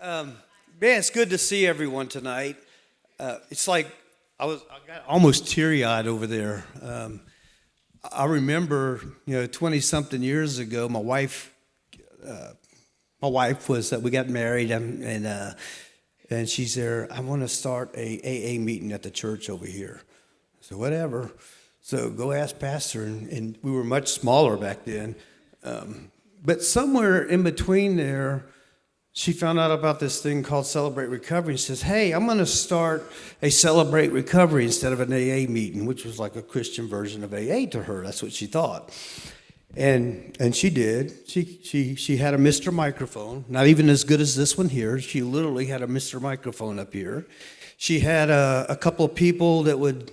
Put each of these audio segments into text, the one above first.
Man, it's good to see everyone tonight. It's like I got almost teary-eyed over there. I remember, 20 something years ago, my wife was we got married, and she's there. I want to start a AA meeting at the church over here. So whatever. So go ask pastor, and we were much smaller back then. But somewhere in between there, she found out about this thing called Celebrate Recovery and says, hey, I'm going to start a Celebrate Recovery instead of an AA meeting, which was like a Christian version of AA to her. That's what she thought. And she did. She had a Mr. Microphone, not even as good as this one here. She literally had a Mr. Microphone up here. She had a couple of people that would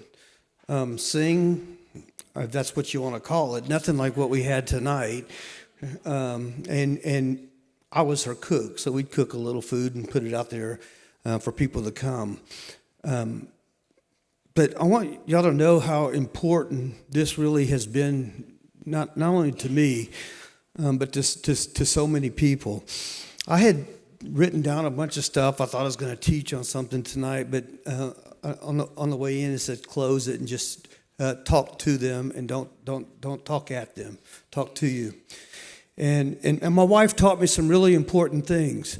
sing, if that's what you want to call it, nothing like what we had tonight. And I was her cook, so we'd cook a little food and put it out there for people to come. But I want y'all to know how important this really has been, not only to me, but to so many people. I had written down a bunch of stuff. I thought I was going to teach on something tonight, but on the way in, it said close it and just talk to them and don't talk at them. Talk to you. And my wife taught me some really important things.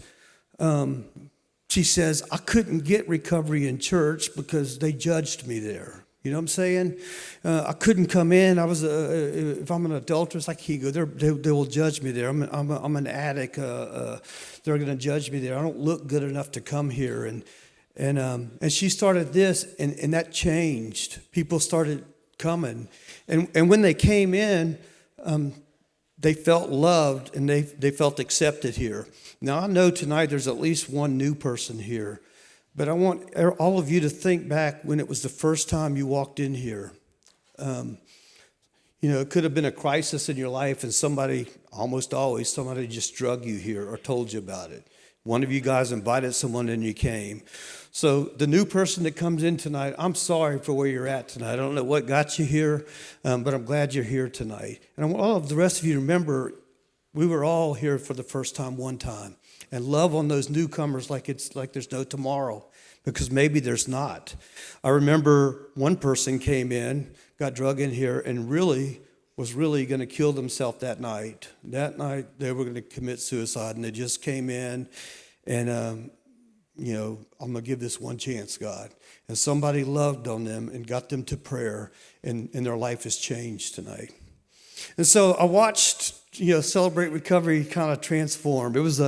She says, I couldn't get recovery in church because they judged me there. You know what I'm saying? I couldn't come in. If I'm an adulteress, I can't go. They will judge me there. I'm an addict. They're going to judge me there. I don't look good enough to come here. And she started this, and that changed. People started coming. And when they came in, they felt loved and they felt accepted here. Now, I know tonight there's at least one new person here, but I want all of you to think back when it was the first time you walked in here. It could have been a crisis in your life and almost always somebody just drug you here or told you about it. One of you guys invited someone and you came. So the new person that comes in tonight, I'm sorry for where you're at tonight. I don't know what got you here, but I'm glad you're here tonight. And I want all of the rest of you to remember, we were all here for the first time one time. And love on those newcomers like there's no tomorrow, because maybe there's not. I remember one person came in, got drug in here, and was really going to kill themselves that night. That night, they were going to commit suicide, and they just came in, and, I'm going to give this one chance, God. And somebody loved on them and got them to prayer, and their life has changed tonight. And so I watched, Celebrate Recovery kind of transform. It was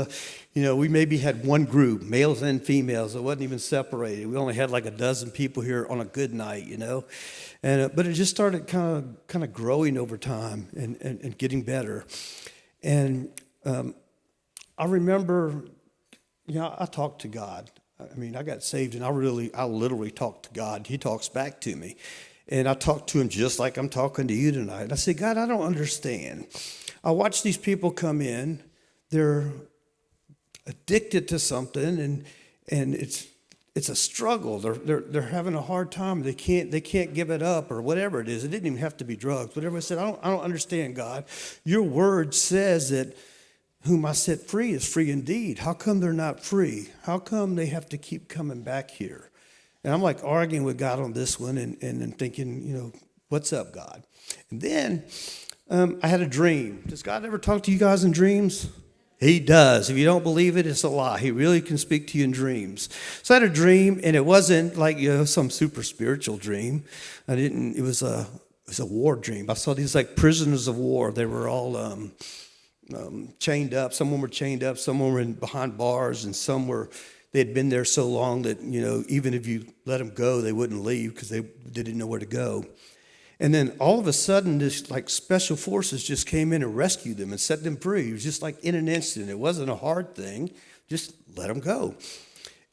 we maybe had one group, males and females. It wasn't even separated. We only had like a dozen people here on a good night, And but it just started kind of growing over time and getting better. And I remember, I talked to God. I got saved, and I literally talked to God. He talks back to me. And I talked to him just like I'm talking to you tonight. I said, God, I don't understand. I watch these people come in. They're addicted to something, and it's a struggle. They're having a hard time. They can't give it up or whatever it is. It didn't even have to be drugs. Whatever I said, I don't understand, God. Your word says that whom I set free is free indeed. How come they're not free? How come they have to keep coming back here? And I'm like arguing with God on this one and thinking, what's up, God? And then I had a dream. Does God ever talk to you guys in dreams? He does. If you don't believe it, it's a lie. He really can speak to you in dreams. So I had a dream, and it wasn't like some super spiritual dream. It was a war dream. I saw these like prisoners of war. They were all chained up. Some were chained up. Some were behind bars, and they had been there so long that even if you let them go, they wouldn't leave because they didn't know where to go. And then all of a sudden, this like special forces just came in and rescued them and set them free. It was just like in an instant. It wasn't a hard thing. Just let them go.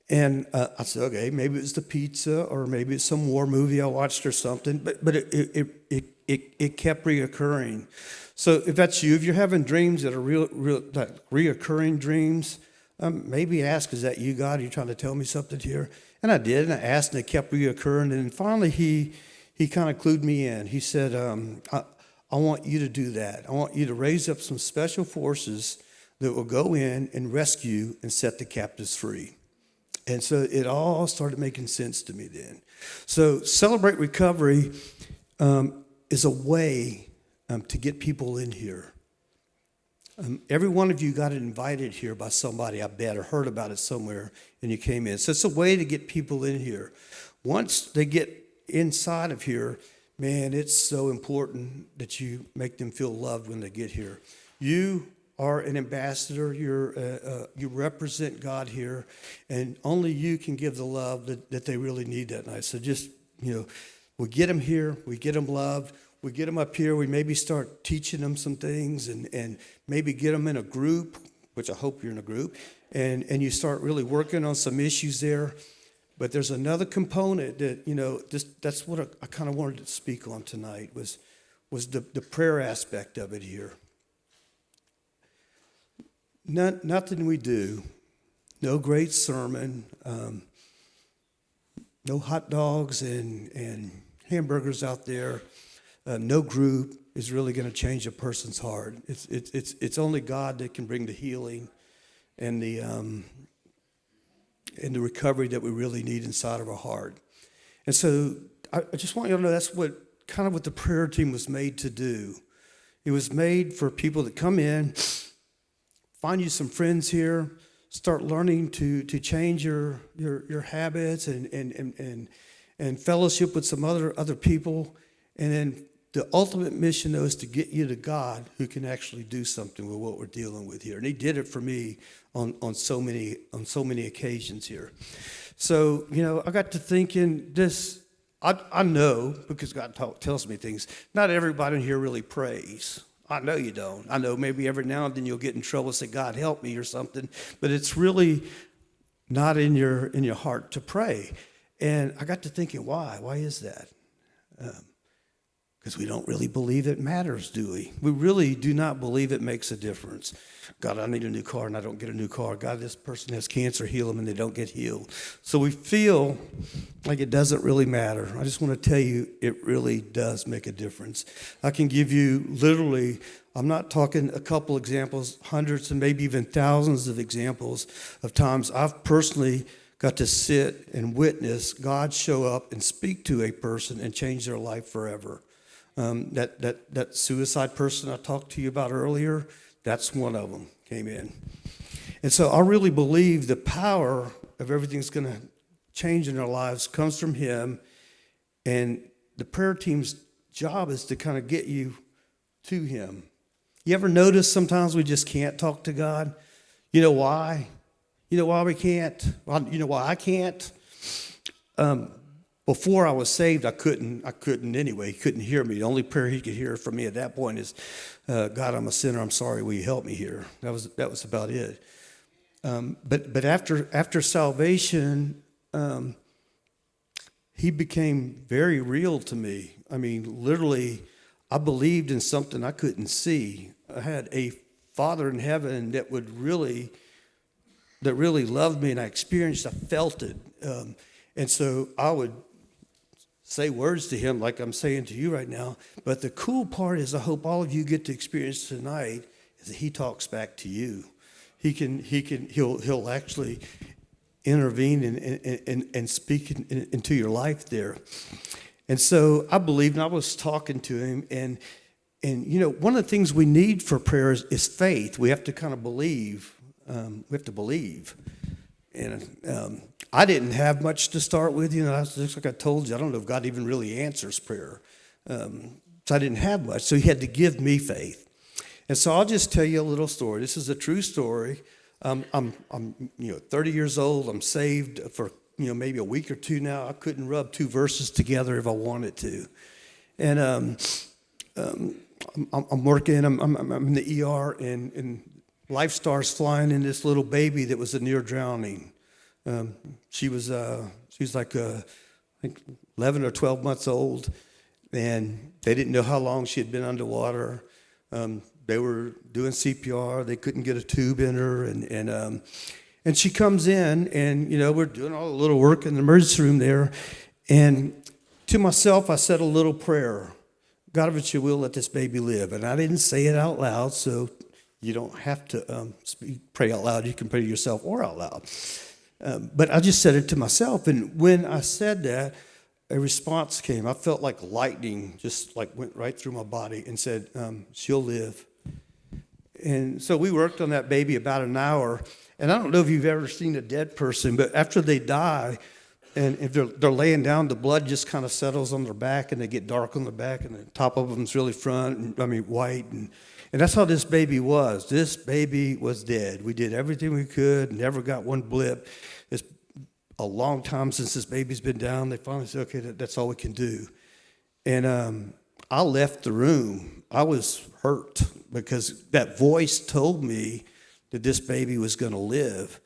And I said, okay, maybe it was the pizza, or maybe it's some war movie I watched or something. But it kept reoccurring. So if that's you, if you're having dreams that are real like reoccurring dreams, maybe ask, is that you, God? Are you trying to tell me something here? And I did, and I asked, and it kept reoccurring. And finally, he kind of clued me in. He said, I want you to do that. I want you to raise up some special forces that will go in and rescue and set the captives free. And so it all started making sense to me then. So Celebrate Recovery is a way to get people in here. Every one of you got invited here by somebody, I bet, or heard about it somewhere, and you came in. So it's a way to get people in here. Once they get inside of here, man, it's so important that you make them feel loved when they get here. You are an ambassador. You represent God here, and only you can give the love that they really need that night. So just, we get them here, we get them loved, we get them up here, we maybe start teaching them some things and maybe get them in a group, which I hope you're in a group, and you start really working on some issues there. But there's another component that, that's what I kind of wanted to speak on tonight was the prayer aspect of it here. Nothing we do, no great sermon, no hot dogs and hamburgers out there, no group is really going to change a person's heart. It's only God that can bring the healing and the recovery that we really need inside of our heart. And so I just want you to know that's what the prayer team was made to do. It was made for people that come in, find you some friends here, start learning to change your habits and fellowship with some other people. And then the ultimate mission, though, is to get you to God, who can actually do something with what we're dealing with here. And he did it for me on so many occasions here. So, I got to thinking this. I know, because God tells me things, not everybody in here really prays. I know you don't. I know maybe every now and then you'll get in trouble and say, God, help me or something. But it's really not in your heart to pray. And I got to thinking, why? Why is that? Because we don't really believe it matters, do we? We really do not believe it makes a difference. God, I need a new car, and I don't get a new car. God, this person has cancer, heal them, and they don't get healed. So we feel like it doesn't really matter. I just want to tell you, it really does make a difference. I can give you literally, I'm not talking a couple examples, hundreds and maybe even thousands of examples of times I've personally got to sit and witness God show up and speak to a person and change their life forever. That suicide person I talked to you about earlier, that's one of them came in. And so I really believe the power of everything's going to change in our lives comes from him. And the prayer team's job is to kind of get you to him. You ever notice sometimes we just can't talk to God? You know why? You know why we can't? Well, you know why I can't? Before I was saved, I couldn't anyway. He couldn't hear me. The only prayer he could hear from me at that point is, God, I'm a sinner. I'm sorry. Will you help me here? That was about it. But after salvation, he became very real to me. I mean, literally, I believed in something I couldn't see. I had a Father in heaven that really loved me, and I felt it. And so I would say words to him like I'm saying to you right now. But the cool part is I hope all of you get to experience tonight is that he talks back to you. He'll actually intervene and speak into your life there. And so I believed, and I was talking to him, and one of the things we need for prayer is faith. We have to kind of believe. We have to believe. And I didn't have much to start with. Just like I told you, I don't know if God even really answers prayer. So I didn't have much. So he had to give me faith. And so I'll just tell you a little story. This is a true story. I'm 30 years old. I'm saved for maybe a week or two now. I couldn't rub two verses together if I wanted to. And I'm working. I'm in the ER, and life starts flying in this little baby that was a near drowning. She was like I think 11 or 12 months old, and they didn't know how long she had been underwater. They were doing CPR. They couldn't get a tube in her, and she comes in, and we're doing all the little work in the emergency room there, and to myself I said a little prayer. God, if it's your will, let this baby live. And I didn't say it out loud, so You don't have to pray out loud. You can pray to yourself or out loud. But I just said it to myself. And when I said that, a response came. I felt like lightning just like went right through my body and said, she'll live. And so we worked on that baby about an hour. And I don't know if you've ever seen a dead person, but after they die, and if they're laying down, the blood just kind of settles on their back, and they get dark on the back, and the top of them's really white. And that's how this baby was. This baby was dead. We did everything we could, never got one blip. It's a long time since this baby's been down. They finally said, okay, that's all we can do. And I left the room. I was hurt because that voice told me that this baby was going to live,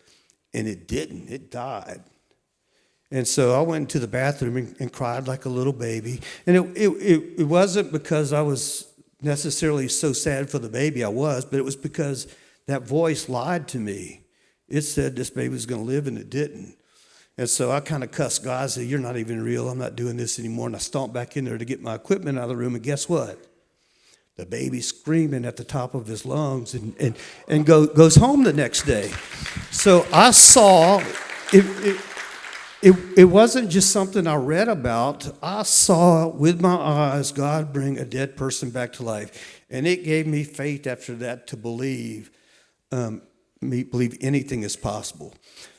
and it didn't. It died. And so I went into the bathroom and cried like a little baby. And it wasn't because I was necessarily so sad for the baby. I was, but it was because that voice lied to me. It said this baby was going to live, and it didn't. And so I kind of cussed God. I said, you're not even real. I'm not doing this anymore. And I stomped back in there to get my equipment out of the room. And guess what? The baby's screaming at the top of his lungs and goes home the next day. So I saw it. It wasn't just something I read about. I saw with my eyes God bring a dead person back to life. And it gave me faith after that to believe anything is possible.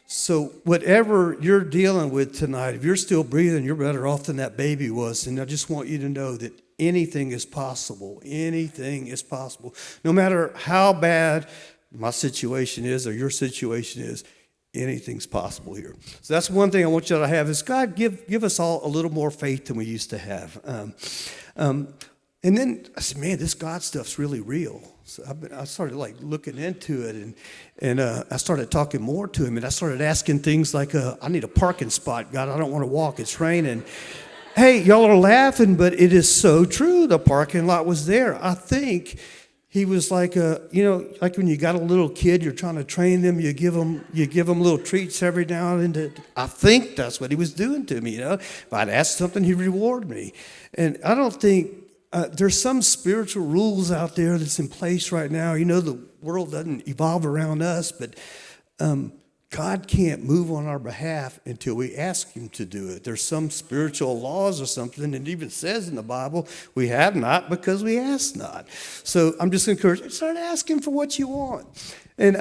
So whatever you're dealing with tonight, if you're still breathing, you're better off than that baby was. And I just want you to know that anything is possible. Anything is possible. No matter how bad my situation is or your situation is, anything's possible here. So that's one thing I want you to have is God, give us all a little more faith than we used to have. And then I said, man, this God stuff's really real. So I started like looking into it, and I started talking more to him, and I started asking things like, I need a parking spot. God, I don't want to walk. It's raining. Hey, y'all are laughing, but it is so true. The parking lot was there. I think he was like like when you got a little kid, you're trying to train them, you give them little treats every now and then. I think that's what he was doing to me. If I'd ask something, he'd reward me. And I don't think there's some spiritual rules out there that's in place right now. The world doesn't evolve around us, but God can't move on our behalf until we ask him to do it. There's some spiritual laws or something. It even says in the Bible, we have not because we ask not. So I'm just encouraging, start asking for what you want. And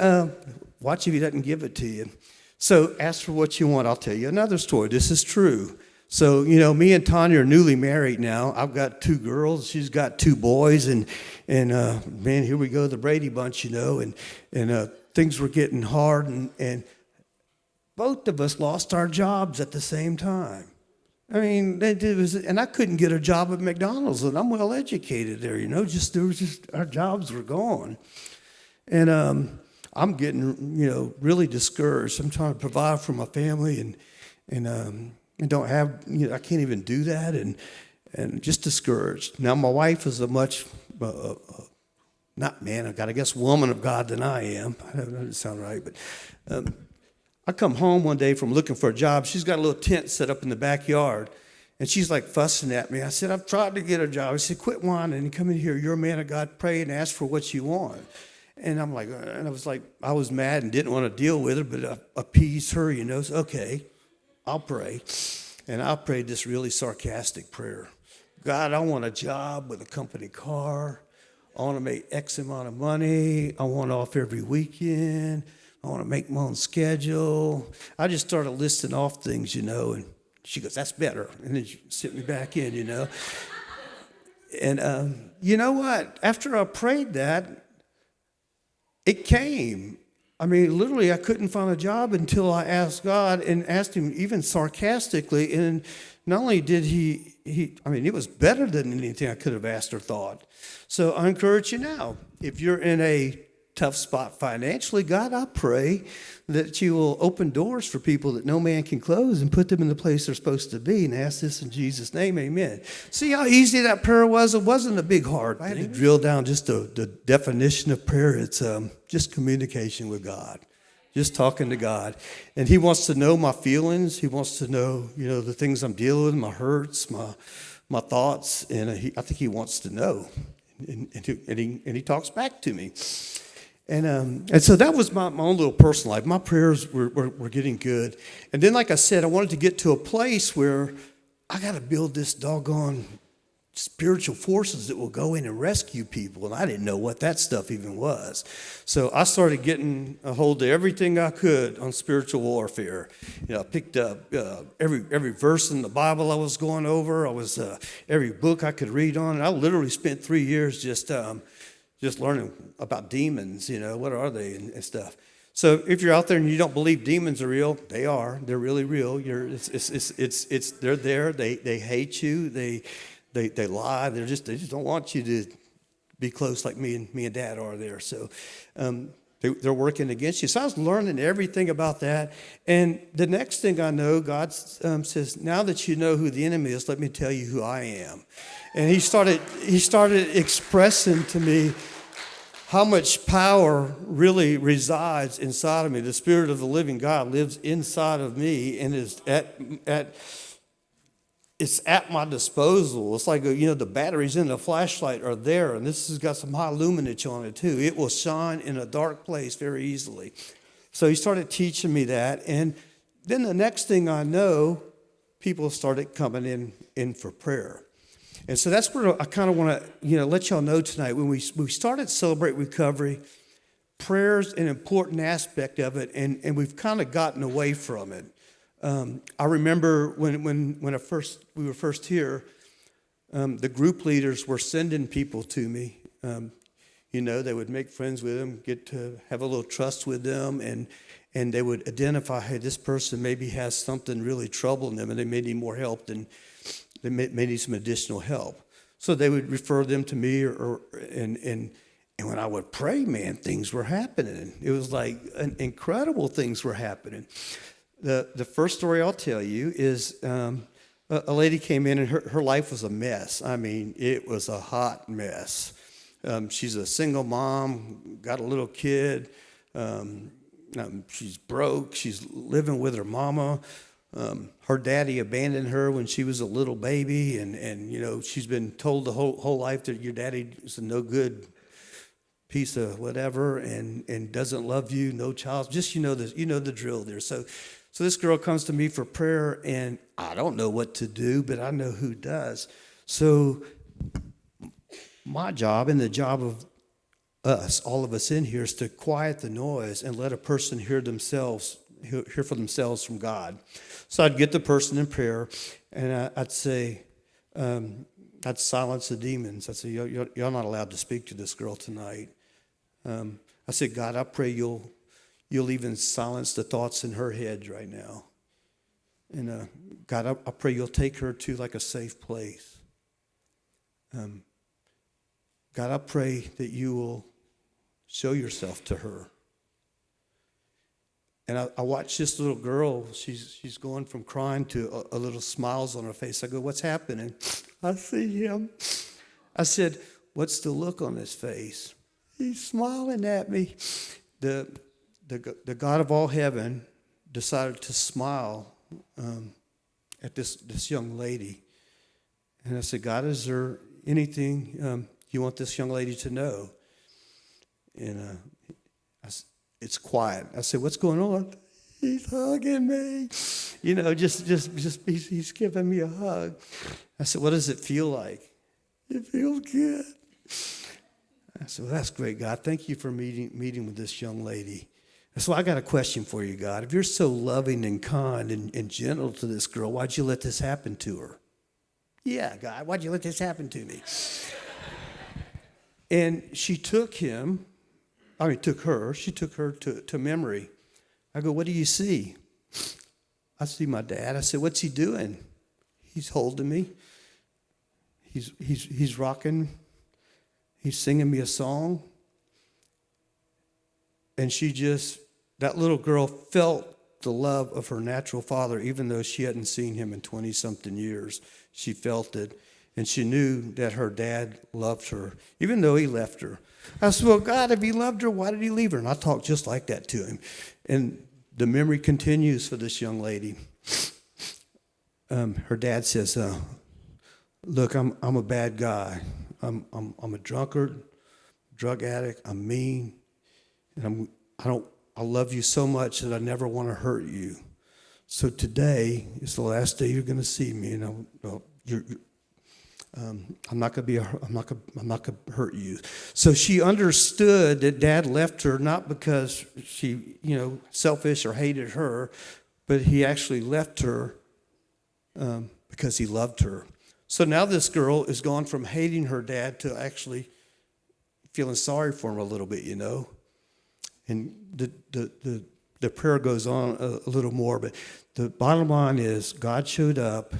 watch if he doesn't give it to you. So ask for what you want. I'll tell you another story. This is true. So, me and Tanya are newly married now. I've got 2 girls. She's got 2 boys. And man, here we go, the Brady Bunch, and things were getting hard. And both of us lost our jobs at the same time. I mean, and I couldn't get a job at McDonald's, and I'm well educated there, our jobs were gone. And I'm getting, really discouraged. I'm trying to provide for my family and don't have, I can't even do that, and just discouraged. Now, my wife is a much, not man of God, I guess woman of God than I am. That doesn't sound right, but I come home one day from looking for a job. She's got a little tent set up in the backyard, and she's like fussing at me. I said, I've tried to get a job. I said, quit whining and come in here. You're a man of God. Pray and ask for what you want. And I'm like, and I was mad and didn't want to deal with her, but I appeased her, So, okay, I'll pray. And I prayed this really sarcastic prayer. God, I want a job with a company car. I want to make X amount of money. I want off every weekend. I want to make my own schedule. I just started listing off things, and she goes, that's better. And then she sent me back in, And you know what? After I prayed that, it came. I mean, literally, I couldn't find a job until I asked God and asked him even sarcastically. And not only did it was better than anything I could have asked or thought. So I encourage you now, if you're in a tough spot financially, God, I pray that you will open doors for people that no man can close and put them in the place they're supposed to be. And ask this in Jesus' name, amen. See how easy that prayer was? It wasn't a big hard thing. I had to drill down just the definition of prayer. It's just communication with God, just talking to God. And he wants to know my feelings. He wants to know, the things I'm dealing with, my hurts, my thoughts. And I think he wants to know. And he talks back to me. And so that was my own little personal life. My prayers were getting good. And then, like I said, I wanted to get to a place where I got to build this doggone spiritual forces that will go in and rescue people. And I didn't know what that stuff even was. So I started getting a hold of everything I could on spiritual warfare. I picked up every verse in the Bible I was going over. I was every book I could read on. And I literally spent 3 years just learning about demons, what are they and stuff. So if you're out there and you don't believe demons are real, they are. They're really real. They're there. They hate you. They lie. They just don't want you to be close like me and Dad are there. So they're working against you. So I was learning everything about that. And the next thing I know, God says, now that you know who the enemy is, let me tell you who I am. And he started expressing to me how much power really resides inside of me. The Spirit of the living God lives inside of me and is it's at my disposal. It's like, the batteries in the flashlight are there, and this has got some high luminance on it too. It will shine in a dark place very easily. So he started teaching me that, and then the next thing I know, people started coming in for prayer. And so that's where I kind of want to, let y'all know tonight, when we started Celebrate Recovery, prayer's an important aspect of it, and we've kind of gotten away from it. I remember when we were first here, the group leaders were sending people to me. They would make friends with them, get to have a little trust with them, and they would identify, hey, this person maybe has something really troubling them, and they may need more help than they may need some additional help. So they would refer them to me, and when I would pray, man, things were happening. It was like incredible things were happening. The first story I'll tell you is a lady came in, and her life was a mess. I mean, it was a hot mess. She's a single mom, got a little kid. She's broke. She's living with her mama. Her daddy abandoned her when she was a little baby, and she's been told the whole life that your daddy is a no good piece of whatever and doesn't love you, no child. Just the drill there. So this girl comes to me for prayer, and I don't know what to do, but I know who does. So my job and the job of us, all of us in here, is to quiet the noise and let a person hear for themselves from God. So I'd get the person in prayer, and I'd say, I'd silence the demons. I'd say, you're not allowed to speak to this girl tonight. I said, God, I pray you'll even silence the thoughts in her head right now. And God, I pray you'll take her to like a safe place. God, I pray that you will show yourself to her. And I watched this little girl. She's going from crying to a little smiles on her face. I go, what's happening? I see him. I said, what's the look on his face? He's smiling at me. The God of all heaven decided to smile at this young lady. And I said, God, is there anything you want this young lady to know? And it's quiet. I said, what's going on? He's hugging me. He's giving me a hug. I said, what does it feel like? It feels good. I said, well, that's great, God. Thank you for meeting with this young lady. So I got a question for you, God. If you're so loving and kind and gentle to this girl, why'd you let this happen to her? Yeah, God, why'd you let this happen to me? And she took her to memory. I go, what do you see? I see my dad. I said, what's he doing? He's holding me. He's rocking. He's singing me a song. And that little girl felt the love of her natural father, even though she hadn't seen him in 20-something years. She felt it. And she knew that her dad loved her, even though he left her. I said, well, God, if he loved her, why did he leave her? And I talked just like that to him. And the memory continues for this young lady. Her dad says, look, I'm a bad guy. I'm a drunkard, drug addict. I'm mean. and I love you so much that I never want to hurt you. So today is the last day you're going to see me, and I'm not going to hurt you. So she understood that Dad left her not because she, selfish or hated her, but he actually left her because he loved her. So now this girl is gone from hating her dad to actually feeling sorry for him a little bit, And the prayer goes on a little more, but the bottom line is God showed up.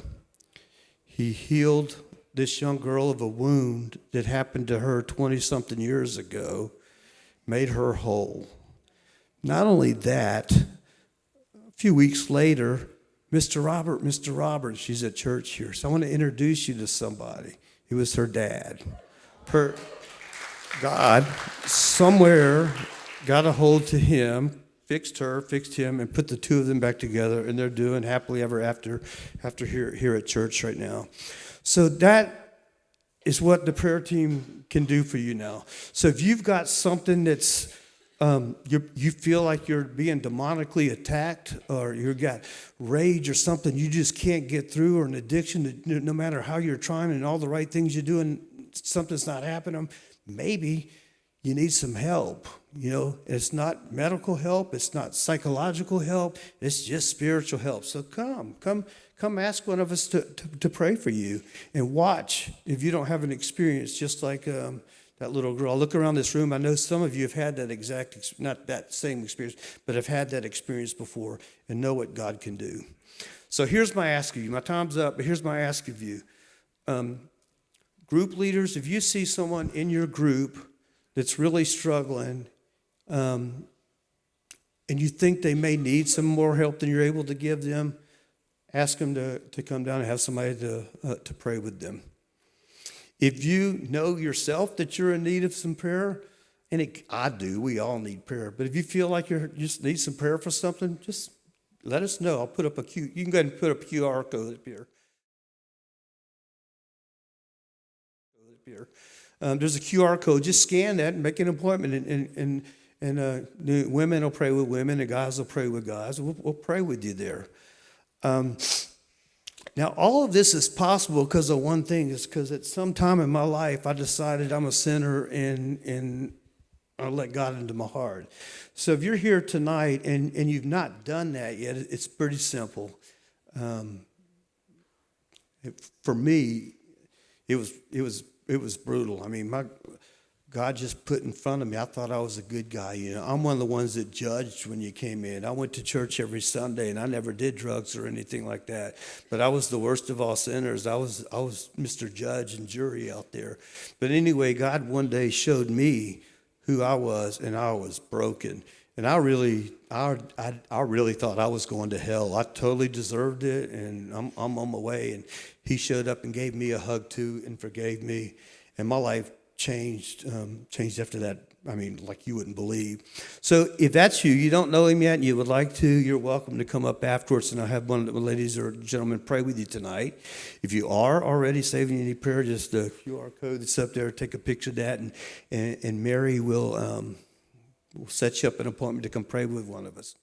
He healed this young girl of a wound that happened to her 20-something years ago, made her whole. Not only that, a few weeks later, Mr. Robert, she's at church here. So I want to introduce you to somebody. It was her dad. God, somewhere, got a hold to him, fixed him, and put the two of them back together, and they're doing happily ever after here at church right now. So that is what the prayer team can do for you now. So if you've got something that's you feel like you're being demonically attacked, or you've got rage or something you just can't get through, or an addiction that no matter how you're trying and all the right things you're doing, something's not happening, maybe you need some help. It's not medical help, it's not psychological help, it's just spiritual help. So come ask one of us to pray for you, and watch if you don't have an experience just like that little girl. I look around this room, I know some of you have had that not that same experience, but have had that experience before and know what God can do. So here's my ask of you. My time's up, but here's my ask of you. Group leaders, if you see someone in your group that's really struggling, and you think they may need some more help than you're able to give them, ask them to come down and have somebody to pray with them. If you know yourself that you're in need of some prayer, and I do, we all need prayer, but if you feel like you just need some prayer for something, just let us know. I'll put up you can go ahead and put up a QR code up here. There's a QR code. Just scan that and make an appointment, and the women will pray with women, and guys will pray with guys. We'll pray with you there. Now, all of this is possible because of one thing, is because at some time in my life, I decided I'm a sinner and I let God into my heart. So if you're here tonight and you've not done that yet, it's pretty simple. For me, it was brutal. I mean, God just put in front of me. I thought I was a good guy. I'm one of the ones that judged when you came in. I went to church every Sunday, and I never did drugs or anything like that. But I was the worst of all sinners. I was Mr. Judge and jury out there. But anyway, God one day showed me who I was, and I was broken. And I really thought I was going to hell. I totally deserved it, and I'm on my way. And He showed up and gave me a hug too, and forgave me, and my life changed after that. I mean, like you wouldn't believe. So if that's you don't know Him yet, and you would like to, you're welcome to come up afterwards, and I'll have one of the ladies or gentlemen pray with you tonight. If you are already saving any prayer, just the QR code that's up there, take a picture of that, and Mary will set you up an appointment to come pray with one of us.